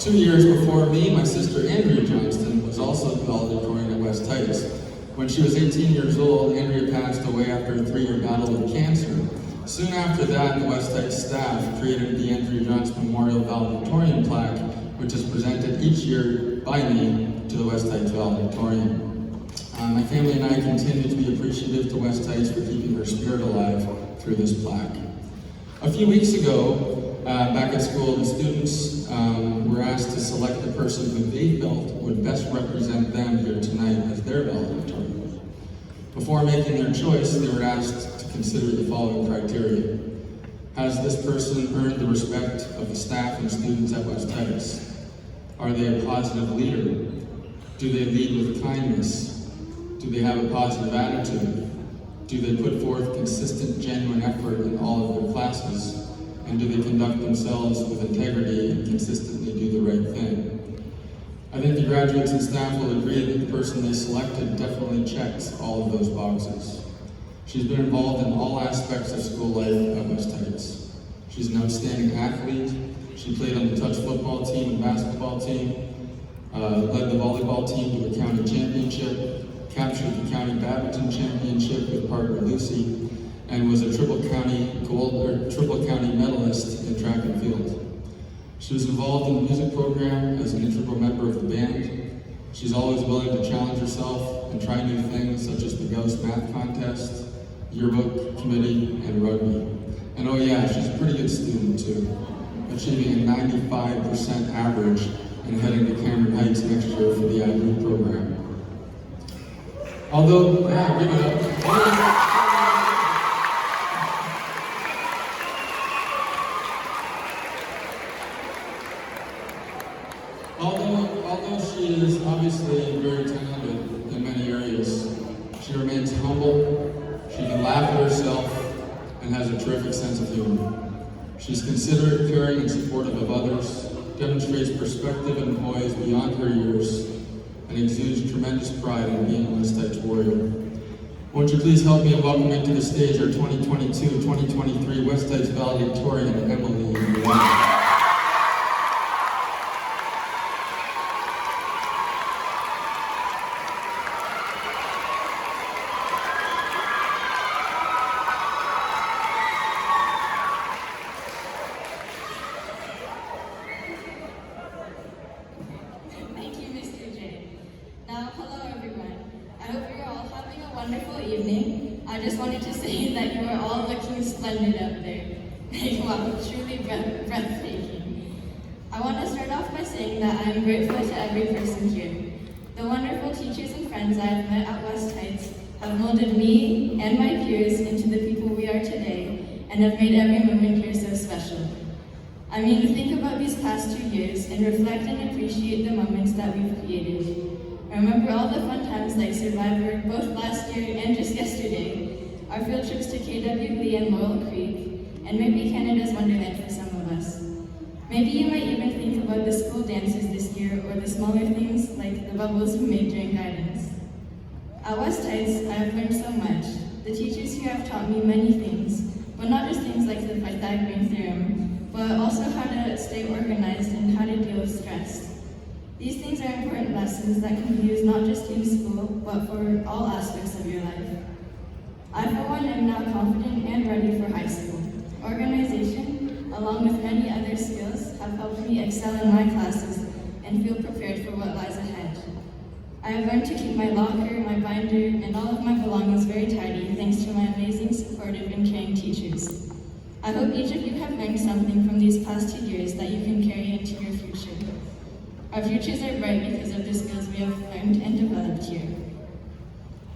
2 years before me, my sister Andrea Johnston was also the valedictorian at Westheights. When she was 18 years old, Andrea passed away after a 3-year battle with cancer. Soon after that, the Westheights staff created the Andrea Johnston Memorial Valedictorian plaque, which is presented each year by me to the Westheights Valedictorian. My family and I continue to be appreciative to Westheights for keeping her spirit alive through this plaque. A few weeks ago, back at school, the students were asked to select the person who they felt would best represent them here tonight as their valedictorian. Before making their choice, they were asked to consider the following criteria. Has this person earned the respect of the staff and students at Westheights? Are they a positive leader? Do they lead with kindness? Do they have a positive attitude? Do they put forth consistent, genuine effort in all of their classes? And do they conduct themselves with integrity and consistently do the right thing? I think the graduates and staff will agree that the person they selected definitely checks all of those boxes. She's been involved in all aspects of school life at Westheights. She's an outstanding athlete. She played on the touch football team and basketball team, led the volleyball team to a county championship, captured the county badminton championship with partner Lucy, and was a triple county medalist in track and field. She was involved in the music program as an integral member of the band. She's always willing to challenge herself and try new things such as the Ghost Math Contest, yearbook committee, and rugby. And oh yeah, she's a pretty good student too, achieving a 95% average and heading to Cameron Heights next year for the IB program. Although, yeah, give it up. Although she is obviously very talented in many areas, she remains humble, she can laugh at herself, and has a terrific sense of humor. She's considerate, caring, and supportive of others, demonstrates perspective and poise beyond her years, and exudes tremendous pride in being a Westheights warrior. Won't you please help me in welcoming to the stage our 2022-2023 Westheights valedictorian, Emily Wang. Wonderful evening. I just wanted to say that you are all looking splendid up there. Wow, truly breathtaking. I want to start off by saying that I am grateful to every person here. The wonderful teachers and friends I have met at Westheights have molded me and my peers into the people we are today and have made every moment here so special. I mean, think about these past 2 years and reflect and appreciate the moments that we've created. Remember all the fun times like Survivor, both last year and just yesterday, our field trips to KW Lee and Laurel Creek, and maybe Canada's Wonderland for some of us. Maybe you might even think about the school dances this year or the smaller things like the bubbles we made during guidance. At Westheights, I have learned so much. The teachers here have taught me many things, but not just things like the Pythagorean theorem, but also how to stay organized and how to deal with stress. These things are important lessons that can be used not just in school, but for all aspects of your life. I, for one, am now confident and ready for high school. Organization, along with many other skills, have helped me excel in my classes and feel prepared for what lies ahead. I have learned to keep my locker, my binder, and all of my belongings very tidy thanks to my amazing, supportive, and caring teachers. I hope each of you have learned something from these past 2 years that you can carry into your future. Our futures are bright because of the skills we have learned and developed here.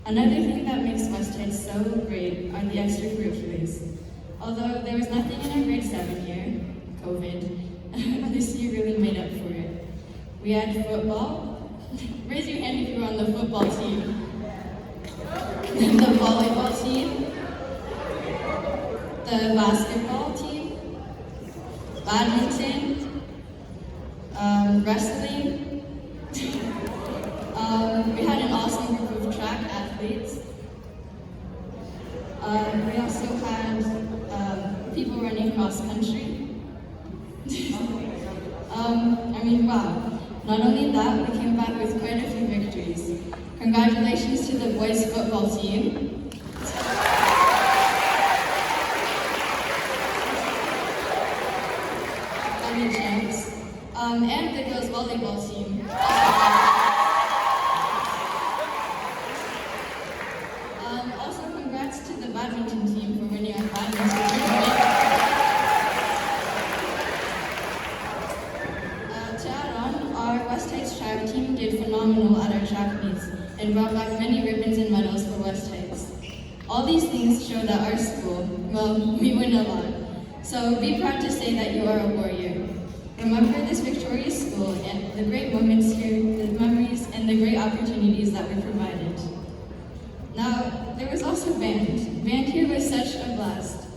Another thing that makes Westheights so great are the extracurriculars. Although there was nothing in our grade 7 year, COVID, this year really made up for it. We had football. Raise your hand if you were on the football team. The volleyball team. The basketball team. Badminton. Wrestling. We had an awesome group of track athletes. We also had people running cross country. Wow. Not only that, we came back with quite a few victories. Congratulations to the boys football team. Defending champs. And the girls volleyball team. Also congrats to the badminton team for winning our badminton tournament. To add on, our Westheights track team did phenomenal at our track meets and brought back many ribbons and medals for Westheights. All these things show that our school, well, we win a lot. So be proud to say that you are a warrior. Remember this victorious school and the great moments here, the memories, and the great opportunities that we provided. Now, there was also band. Band here was such a blast.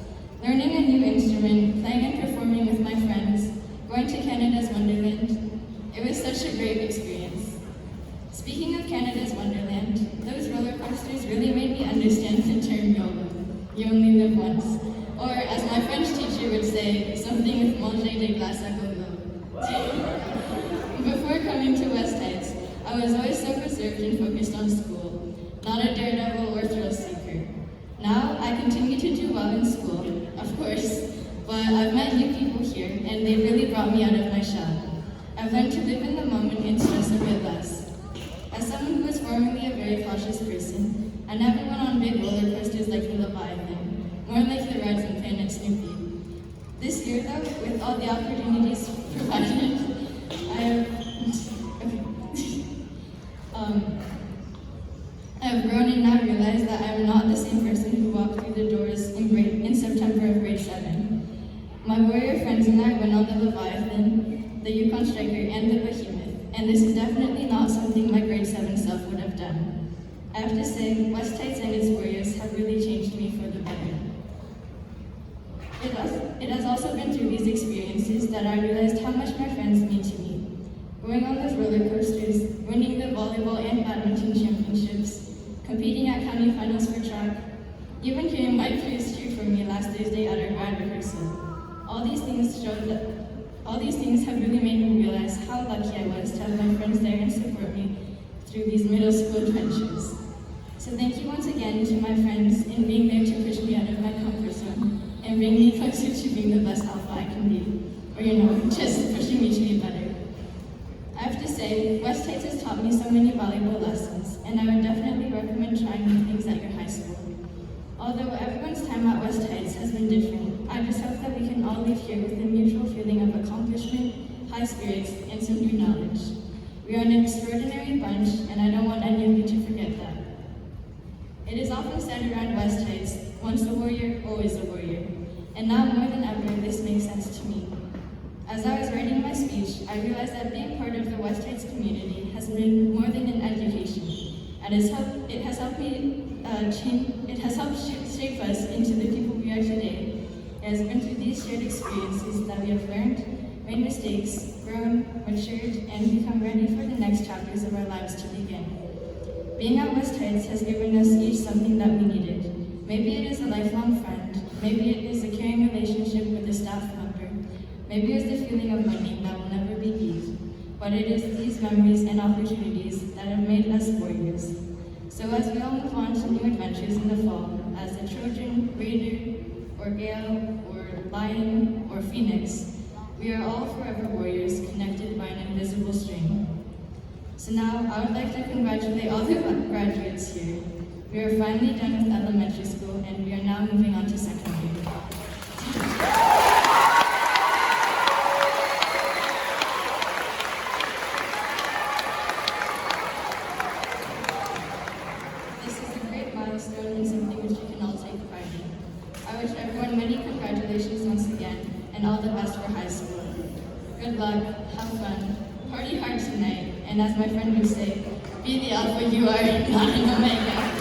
Learning a new instrument, playing and performing with my friends, going to Canada's Wonderland. It was such a great experience. Speaking of Canada's Wonderland, those roller coasters really made me understand the term YOLO. You only live once. Or, as my French teacher would say, something with manger de glace à gogo. Before coming to Westheights, I was always so reserved and focused on school, not a daredevil or thrill seeker. Now, I continue to do well in school, of course, but I've met new people here, and they really brought me out of my shell. I've learned to live in the moment and stress a bit less. As someone who was formerly a very cautious person, I never went on big roller coasters like the Leviathan, more like the rides in Planet Snoopy. This year, though, with all the opportunities provided, I have grown and now realize that I am not the same person who walked through the doors in September of grade 7. My warrior friends and I went on the Leviathan, the Yukon Striker, and the Behemoth, and this is definitely not something my grade 7 self would have done. I have to say, Westheights and its warriors have really changed me for the better. It has also been through these experiences that I realized how much my friends mean to me. Going on those roller coasters, winning the volleyball and badminton championships, competing at county finals for track, even hearing my peers cheer for me last Thursday at our grad rehearsal. All these things have really made me realize how lucky I was to have my friends there and support me through these middle school adventures. So thank you once again to my friends in being there to push me out of my comfort zone and bring me closer to being the best alpha I can be. Or just pushing me to be better. I have to say, Westheights has taught me so many valuable lessons, and I would definitely recommend trying new things at your high school. Although everyone's time at Westheights has been different, I just hope that we can all leave here with a mutual feeling of accomplishment, high spirits, and some new knowledge. We are an extraordinary bunch, and I don't want any of you to forget that. It is often said around Westheights, once a warrior, always a warrior. And now more than ever, this makes sense to me. As I was writing my speech, I realized that being part of the Westheights community has been more than an education. It has helped shape us into the people we are today. It has been through these shared experiences that we have learned, made mistakes, grown, matured, and become ready for the next chapters of our lives to begin. Being at Westheights has given us each something that we needed. Maybe it is a lifelong friend, maybe it is a caring relationship with a staff member, maybe it is the feeling of winning that will never be beat. But it is these memories and opportunities that have made us warriors. So as we all move on to new adventures in the fall, as a Trojan, Raider, or Gale, or Lion, or Phoenix, we are all forever warriors connected by an invisible string. So now, I would like to congratulate all the graduates here. We are finally done with elementary school, and we are now moving on to secondary. This is a great milestone and something which we can all take pride in. I wish everyone many congratulations once again, and all the best for high school. Good luck, have fun, party hard tonight, and as my friend would say, be the alpha you are, not an omega.